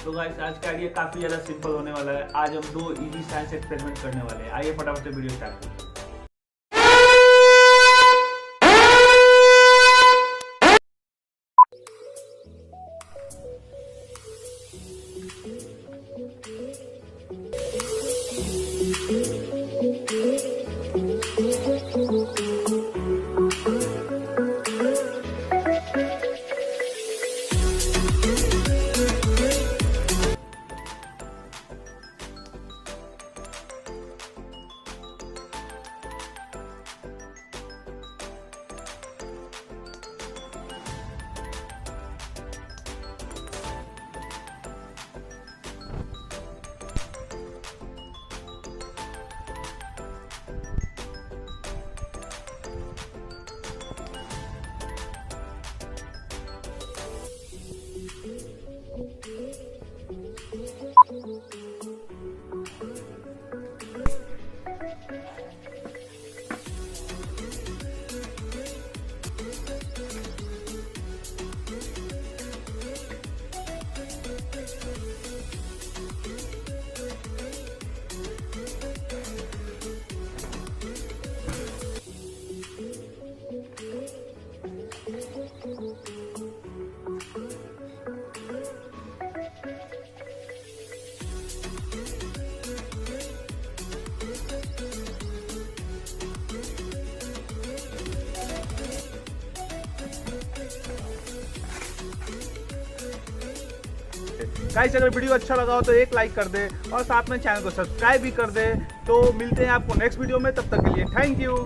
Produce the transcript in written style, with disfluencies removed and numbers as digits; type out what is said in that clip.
तो गाइस आज का आइडिया काफी ज्यादा सिंपल होने वाला है। आज हम 2 इजी साइंस एक्सपेरिमेंट करने वाले हैं। आइए फटाफट से वीडियो स्टार्ट करते हैं। गाइस अगर वीडियो अच्छा लगा हो तो एक लाइक कर दे और साथ में चैनल को सब्सक्राइब भी कर दे। तो मिलते हैं आपको नेक्स्ट वीडियो में, तब तक के लिए थैंक यू।